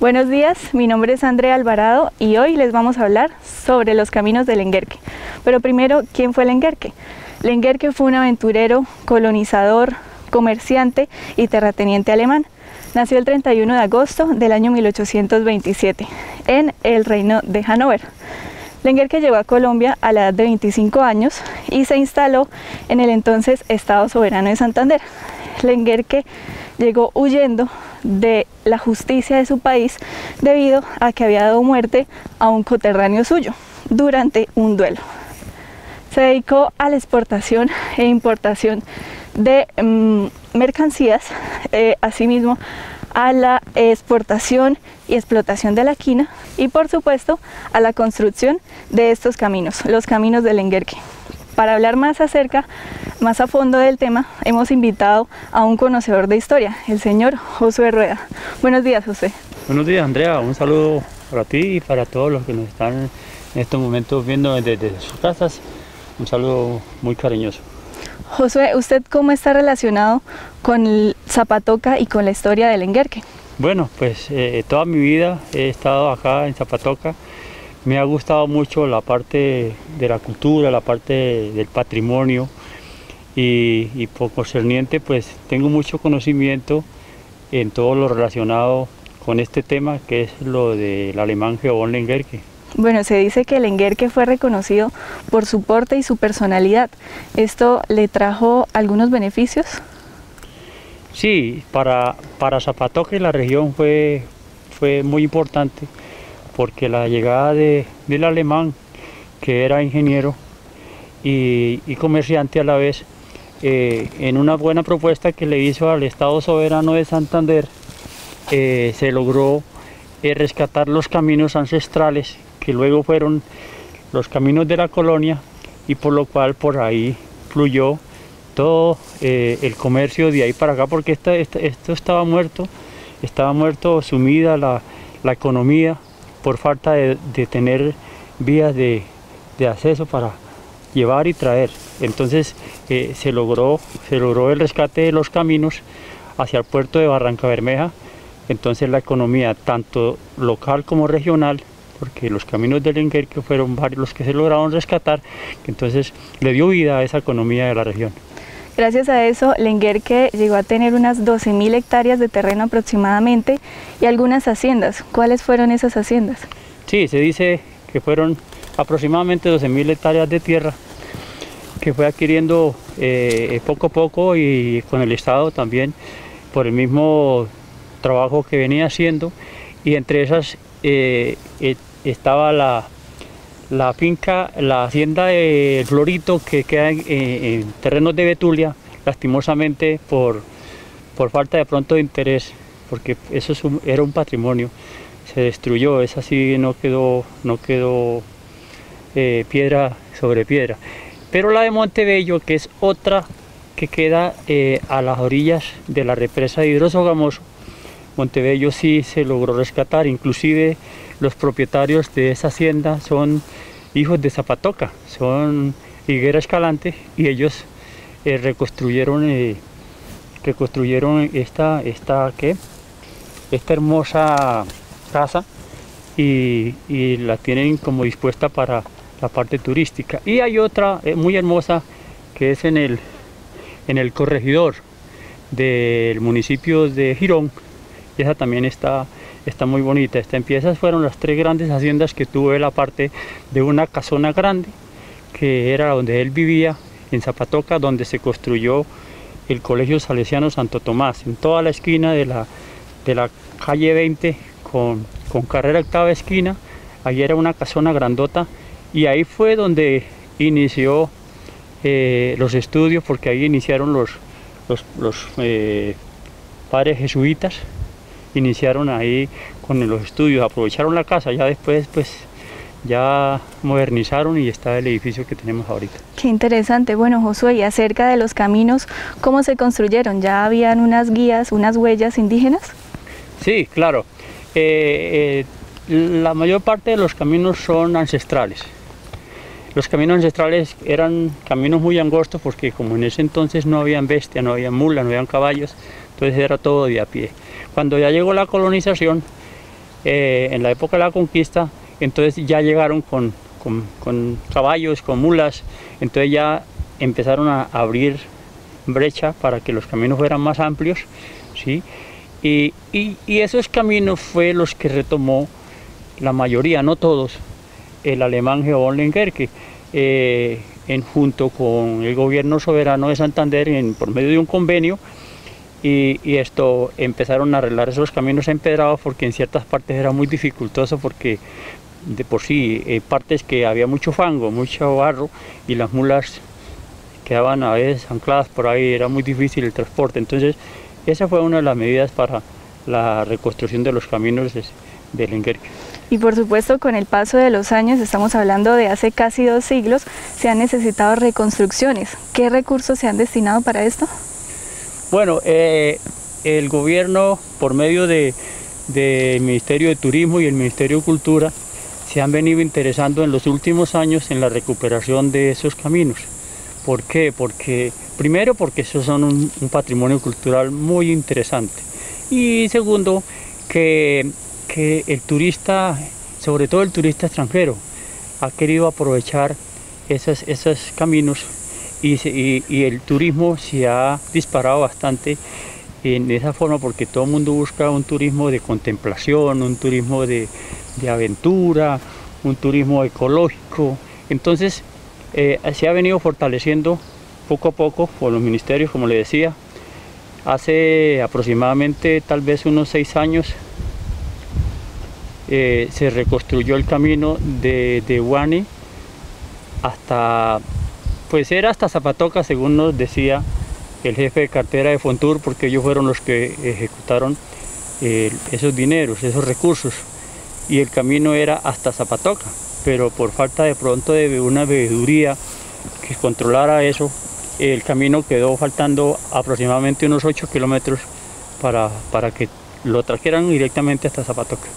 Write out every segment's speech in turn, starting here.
Buenos días, mi nombre es Andrea Alvarado y hoy les vamos a hablar sobre los caminos de Lenguerque. Pero primero, ¿quién fue Lenguerque? Lenguerque fue un aventurero, colonizador, comerciante y terrateniente alemán. Nació el 31 de agosto del año 1827 en el Reino de Hannover. Lenguerque llegó a Colombia a la edad de 25 años y se instaló en el entonces Estado Soberano de Santander. Lenguerque llegó huyendo de la justicia de su país debido a que había dado muerte a un coterráneo suyo durante un duelo. Se dedicó a la exportación e importación de mercancías, asimismo a la exportación y explotación de la quina y por supuesto a la construcción de estos caminos, los caminos de Lenguerque. Para hablar más a fondo del tema, hemos invitado a un conocedor de historia, el señor Josué Rueda. Buenos días, José. Buenos días, Andrea. Un saludo para ti y para todos los que nos están en estos momentos viendo desde sus casas. Un saludo muy cariñoso. Josué, ¿usted cómo está relacionado con el Zapatoca y con la historia de Lenguerque? Bueno, pues toda mi vida he estado acá en Zapatoca. Me ha gustado mucho la parte de la cultura, la parte del patrimonio y por concerniente pues tengo mucho conocimiento en todo lo relacionado con este tema que es lo del alemán Georg Lenguerque. Bueno, se dice que Lenguerque fue reconocido por su porte y su personalidad. ¿Esto le trajo algunos beneficios? Sí, para Zapatoca y la región fue muy importante porque la llegada del alemán, que era ingeniero y comerciante a la vez, en una buena propuesta que le hizo al Estado Soberano de Santander, se logró rescatar los caminos ancestrales, que luego fueron los caminos de la colonia, y por lo cual por ahí fluyó todo el comercio de ahí para acá, porque esto estaba muerto, sumida la economía, por falta de tener vías de acceso para llevar y traer. Entonces se logró el rescate de los caminos hacia el puerto de Barrancabermeja. Entonces la economía tanto local como regional, porque los caminos de Lenguerque fueron varios los que se lograron rescatar, entonces le dio vida a esa economía de la región. Gracias a eso, Lenguerque llegó a tener unas 12.000 hectáreas de terreno aproximadamente y algunas haciendas. ¿Cuáles fueron esas haciendas? Sí, se dice que fueron aproximadamente 12.000 hectáreas de tierra que fue adquiriendo poco a poco y con el Estado también por el mismo trabajo que venía haciendo, y entre esas estaba la finca, la hacienda de Florito, que queda en terrenos de Betulia, lastimosamente por falta de pronto de interés, porque eso era un patrimonio, se destruyó, esa sí no quedó piedra sobre piedra. Pero la de Montebello, que es otra que queda a las orillas de la represa de Hidrosogamoso, Montebello sí se logró rescatar, inclusive los propietarios de esa hacienda son hijos de Zapatoca, son Higuera Escalante, y ellos reconstruyeron esta hermosa casa y la tienen como dispuesta para la parte turística. Y hay otra muy hermosa que es en el corregidor del municipio de Girón. Esa también está muy bonita. Esas fueron las tres grandes haciendas que tuve, la parte de una casona grande, que era donde él vivía, en Zapatoca, donde se construyó el Colegio Salesiano Santo Tomás, en toda la esquina de la calle 20 con carrera octava esquina. Allí era una casona grandota, y ahí fue donde inició los estudios, porque ahí iniciaron los padres jesuitas. Iniciaron ahí con los estudios, aprovecharon la casa, ya después pues ya modernizaron y está el edificio que tenemos ahorita. Qué interesante. Bueno, Josué, y acerca de los caminos, ¿cómo se construyeron? ¿Ya habían unas guías, unas huellas indígenas? Sí, claro. La mayor parte de los caminos son ancestrales. Los caminos ancestrales eran caminos muy angostos porque como en ese entonces no habían bestia, no había mulas, no habían caballos, entonces era todo de a pie. Cuando ya llegó la colonización, en la época de la conquista, entonces ya llegaron con caballos, con mulas, entonces ya empezaron a abrir brecha para que los caminos fueran más amplios, ¿sí? Y esos caminos fue los que retomó la mayoría, no todos, el alemán Georg Lengerke, junto con el gobierno soberano de Santander por medio de un convenio, y esto empezaron a arreglar esos caminos empedrados porque en ciertas partes era muy dificultoso porque de por sí partes que había mucho fango, mucho barro y las mulas quedaban a veces ancladas por ahí, era muy difícil el transporte. Entonces esa fue una de las medidas para la reconstrucción de los caminos del Lengerke. Y por supuesto, con el paso de los años, estamos hablando de hace casi 2 siglos, se han necesitado reconstrucciones. ¿Qué recursos se han destinado para esto? Bueno, el gobierno, por medio del Ministerio de Turismo y el Ministerio de Cultura, se han venido interesando en los últimos años en la recuperación de esos caminos. ¿Por qué? Primero, porque esos son un patrimonio cultural muy interesante. Y segundo, que el turista, sobre todo el turista extranjero, ha querido aprovechar esos caminos y el turismo se ha disparado bastante en esa forma porque todo el mundo busca un turismo de contemplación, un turismo de aventura, un turismo ecológico. Entonces se ha venido fortaleciendo poco a poco por los ministerios, como le decía. Hace aproximadamente tal vez unos 6 años se reconstruyó el camino de Guani hasta, pues era hasta Zapatoca, según nos decía el jefe de cartera de Fontur, porque ellos fueron los que ejecutaron esos dineros, esos recursos, y el camino era hasta Zapatoca, pero por falta de pronto de una veeduría que controlara eso, el camino quedó faltando aproximadamente unos 8 kilómetros para que lo trajeran directamente hasta Zapatoca.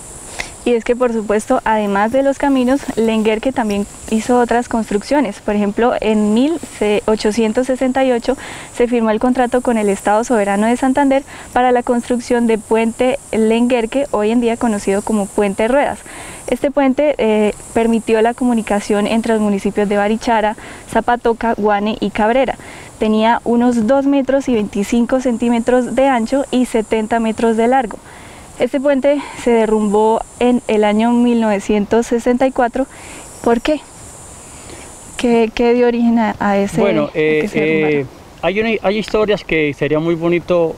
Y es que, por supuesto, además de los caminos, Lengerke también hizo otras construcciones. Por ejemplo, en 1868 se firmó el contrato con el Estado Soberano de Santander para la construcción de Puente Lengerke, hoy en día conocido como Puente Ruedas. Este puente permitió la comunicación entre los municipios de Barichara, Zapatoca, Guane y Cabrera. Tenía unos 2 metros y 25 centímetros de ancho y 70 metros de largo. Este puente se derrumbó en el año 1964. ¿Por qué? ¿Qué dio origen a ese? Bueno, hay historias que sería muy bonito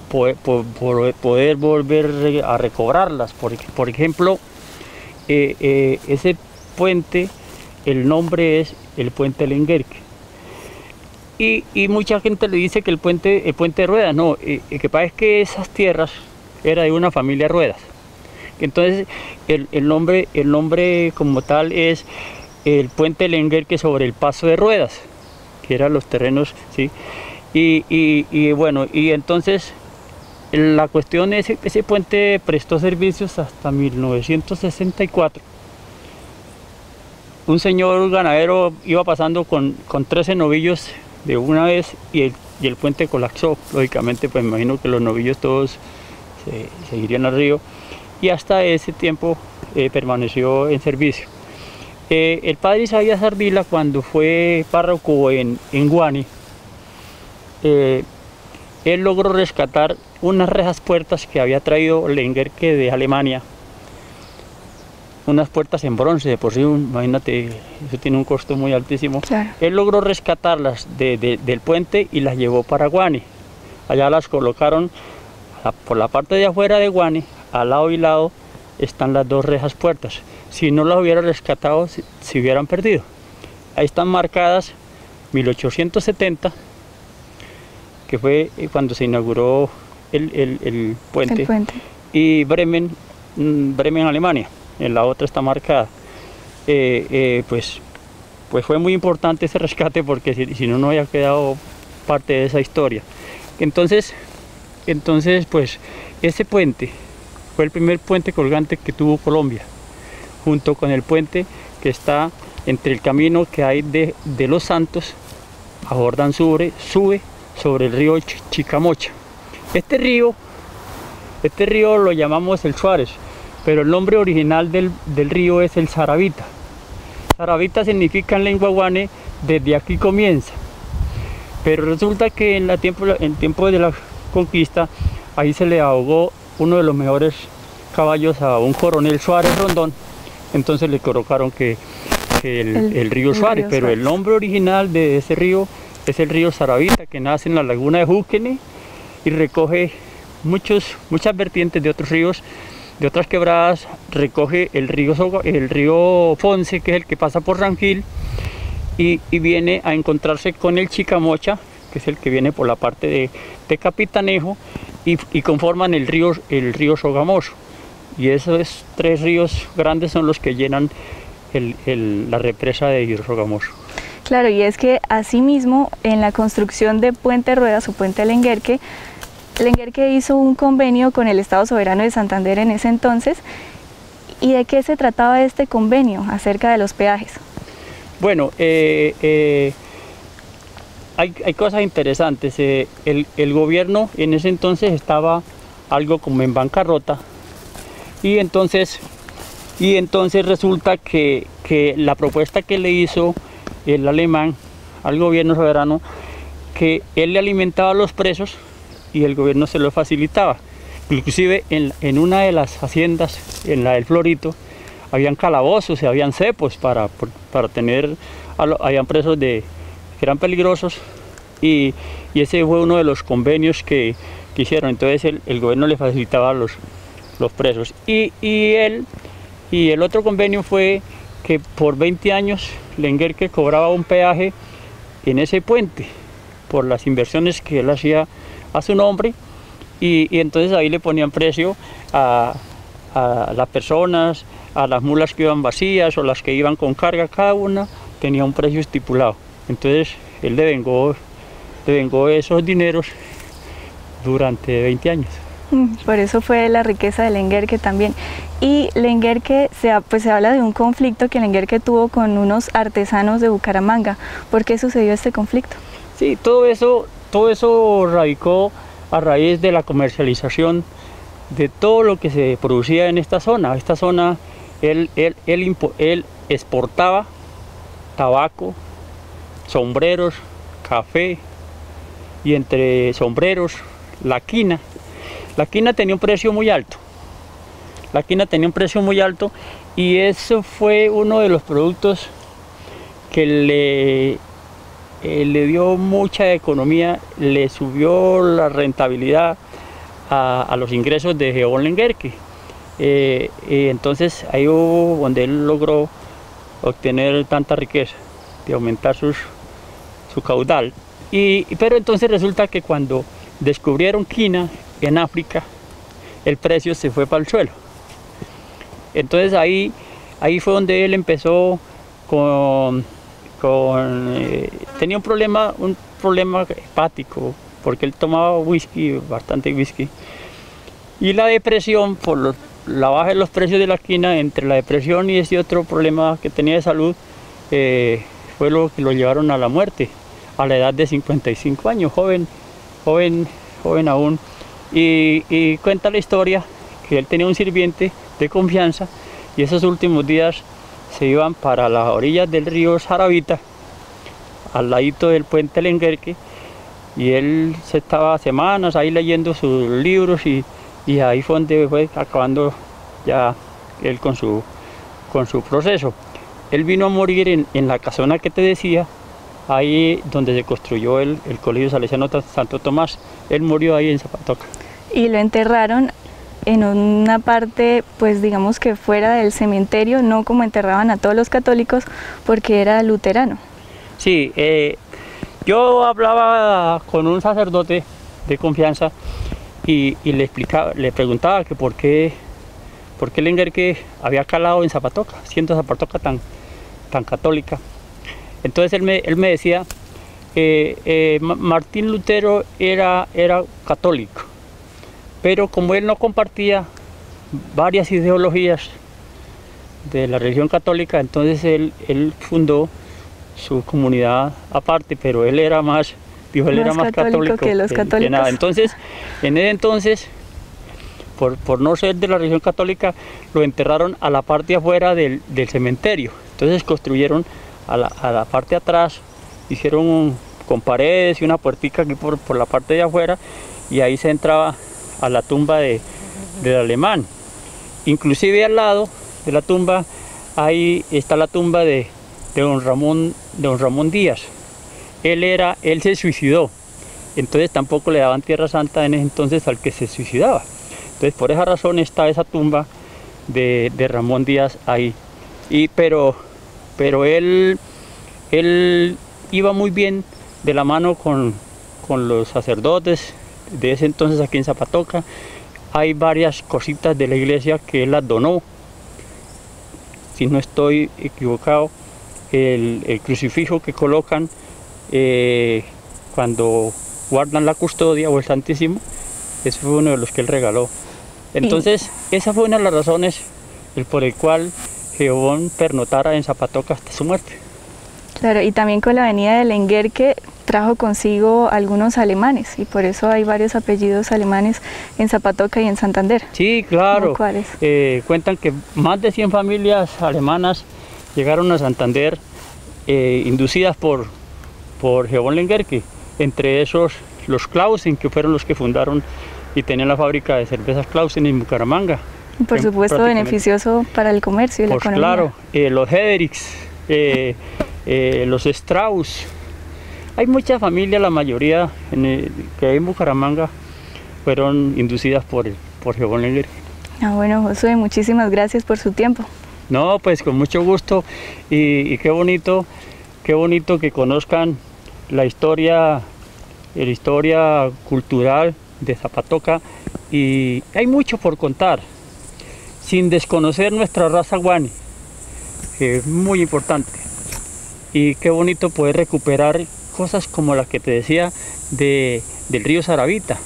poder volver a recobrarlas. Por ejemplo, ese puente, el nombre es el Puente Lengerke. Y mucha gente le dice que el puente Ruedas, no, que pasa es que esas tierras era de una familia Ruedas. Entonces el nombre como tal es el Puente Lengerke sobre el paso de Ruedas, que eran los terrenos, ¿sí? Y bueno, y entonces la cuestión es que ese puente prestó servicios hasta 1964. Un señor ganadero iba pasando con 13 novillos de una vez y el puente colapsó. Lógicamente, pues me imagino que los novillos todos se irían al río, y hasta ese tiempo permaneció en servicio. El padre Isaías Ardila, cuando fue párroco en Guani, él logró rescatar unas rejas puertas que había traído Lengerke de Alemania, unas puertas en bronce, de por sí, imagínate, eso tiene un costo muy altísimo. Claro. Él logró rescatarlas del puente y las llevó para Guani. Allá las colocaron por la parte de afuera de Guani, al lado y lado están las 2 rejas puertas. Si no las hubiera rescatado, se hubieran perdido. Ahí están marcadas 1870, que fue cuando se inauguró el puente, y Bremen, Alemania, en la otra está marcada. Pues fue muy importante ese rescate, porque si no, no había quedado parte de esa historia. Entonces pues ese puente fue el primer puente colgante que tuvo Colombia, junto con el puente que está entre el camino que hay de Los Santos a Jordán sube sobre el río Chicamocha. Este río lo llamamos el Suárez, pero el nombre original del río es el Saravita. Saravita significa en lengua guane, desde aquí comienza. Pero resulta que en tiempo de la conquista, ahí se le ahogó uno de los mejores caballos a un coronel Suárez Rondón. Entonces le colocaron que el río Suárez, pero el nombre original de ese río es el río Saravita, que nace en la laguna de Júquene y recoge muchas vertientes de otros ríos, de otras quebradas. Recoge el río Fonce, que es el que pasa por Rangil, y viene a encontrarse con el Chicamocha, que es el que viene por la parte de Capitanejo, y conforman el río Sogamoso. Y esos tres ríos grandes son los que llenan la represa de Sogamoso. Claro, y es que asimismo en la construcción de Puente Ruedas o Puente Lenguerque hizo un convenio con el Estado Soberano de Santander en ese entonces. ¿Y de qué se trataba este convenio acerca de los peajes? Bueno, hay cosas interesantes. El gobierno en ese entonces estaba algo como en bancarrota, y entonces resulta que la propuesta que le hizo el alemán al gobierno soberano, que él le alimentaba a los presos y el gobierno se lo facilitaba. Inclusive en una de las haciendas, en la del Florito, habían calabozos y habían cepos para tener, habían presos que eran peligrosos, y ese fue uno de los convenios que hicieron. Entonces el gobierno le facilitaba a los presos. Y el otro convenio fue que por 20 años Lenguerque cobraba un peaje en ese puente por las inversiones que él hacía a su nombre, y entonces ahí le ponían precio a las personas, a las mulas que iban vacías o las que iban con carga. Cada una tenía un precio estipulado. Entonces él devengó esos dineros durante 20 años. Por eso fue la riqueza de Lenguerque también. Y Lenguerque, se habla de un conflicto que Lenguerque tuvo con unos artesanos de Bucaramanga. ¿Por qué sucedió este conflicto? Sí, todo eso radicó a raíz de la comercialización de todo lo que se producía en esta zona. Esta zona, él exportaba tabaco, sombreros, café, y entre sombreros, la quina. La quina tenía un precio muy alto. Y eso fue uno de los productos que le dio mucha economía, le subió la rentabilidad a los ingresos de Gedeón Lenguerque. Entonces ahí hubo donde él logró obtener tanta riqueza, de aumentar su caudal. Pero entonces resulta que cuando descubrieron quina en África, el precio se fue para el suelo. Entonces ahí fue donde él empezó tenía un problema hepático, porque él tomaba bastante whisky, y la depresión por la baja de los precios de la quina, entre la depresión y ese otro problema que tenía de salud, fue lo que lo llevaron a la muerte a la edad de 55 años, joven aún. Y cuenta la historia que él tenía un sirviente de confianza, y esos últimos días se iban para las orillas del río Saravita, al ladito del puente Lenguerque, y él se estaba semanas ahí leyendo sus libros, y ahí fue donde fue acabando ya él con su proceso. Él vino a morir en la casona que te decía, ahí donde se construyó el Colegio Salesiano Santo Tomás. Él murió ahí en Zapatoca. Y lo enterraron en una parte, pues digamos que fuera del cementerio, no como enterraban a todos los católicos, porque era luterano. Sí, yo hablaba con un sacerdote de confianza y le preguntaba que por qué Lenguerque había calado en Zapatoca, siendo Zapatoca tan católica. Entonces él me decía, Martín Lutero era católico, pero como él no compartía varias ideologías de la religión católica, entonces él fundó su comunidad aparte, pero él era más católico que los católicos. que nada. Entonces, en ese entonces, por no ser de la religión católica, lo enterraron a la parte afuera del cementerio. Entonces construyeron a la parte de atrás, hicieron con paredes y una puertica aquí por la parte de afuera, y ahí se entraba a la tumba del alemán. Inclusive al lado de la tumba, ahí está la tumba de don Ramón Díaz. Él se suicidó, entonces tampoco le daban Tierra Santa en ese entonces al que se suicidaba. Entonces por esa razón está esa tumba de Ramón Díaz ahí. Pero él iba muy bien de la mano con los sacerdotes de ese entonces aquí en Zapatoca. Hay varias cositas de la iglesia que él las donó. Si no estoy equivocado, el crucifijo que colocan cuando guardan la custodia, o el Santísimo, ese fue uno de los que él regaló. Entonces, esa fue una de las razones por el cual Geobón pernotara en Zapatoca hasta su muerte. Claro, y también con la venida del Lenguerque trajo consigo algunos alemanes, y por eso hay varios apellidos alemanes en Zapatoca y en Santander. Sí, claro. ¿Cuáles? Cuentan que más de 100 familias alemanas llegaron a Santander inducidas por Geobón Lenguerque, entre esos los Clausen, que fueron los que fundaron y tenían la fábrica de cervezas Clausen en Bucaramanga. Y por supuesto beneficioso para el comercio y la economía. Claro, los Hedericks, los Strauss. Hay muchas familias, la mayoría que hay en Bucaramanga fueron inducidas por Geobón Lenguerque. Bueno, Josué, muchísimas gracias por su tiempo. No, pues con mucho gusto, y qué bonito que conozcan la historia cultural de Zapatoca, y hay mucho por contar, sin desconocer nuestra raza guane, que es muy importante. Y qué bonito poder recuperar cosas como la que te decía del río Saravita,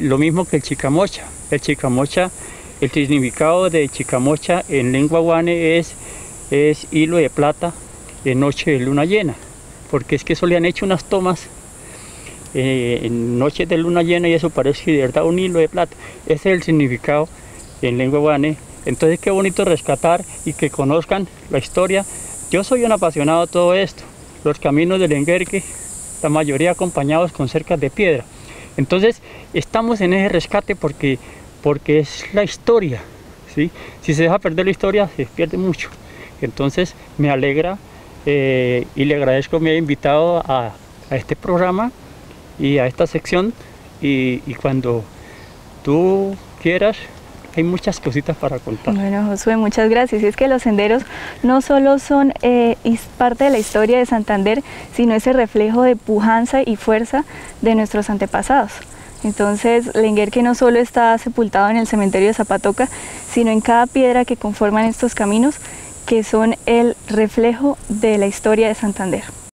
lo mismo que el Chicamocha. El significado de Chicamocha en lengua guane es hilo de plata en noche de luna llena, porque es que eso le han hecho unas tomas en noches de luna llena y eso parece de verdad un hilo de plata. Ese es el significado en lengua guane. Entonces qué bonito rescatar y que conozcan la historia. Yo soy un apasionado de todo esto, los caminos del Lenguerque, la mayoría acompañados con cercas de piedra. Entonces estamos en ese rescate porque es la historia, ¿sí? Si se deja perder la historia, se pierde mucho. Entonces me alegra y le agradezco que me haya invitado a este programa y a esta sección, y cuando tú quieras, hay muchas cositas para contar. Bueno, Josué, muchas gracias. Y es que los senderos no solo son parte de la historia de Santander, sino ese reflejo de pujanza y fuerza de nuestros antepasados. Entonces, Lenguerque no solo está sepultado en el cementerio de Zapatoca, sino en cada piedra que conforman estos caminos, que son el reflejo de la historia de Santander.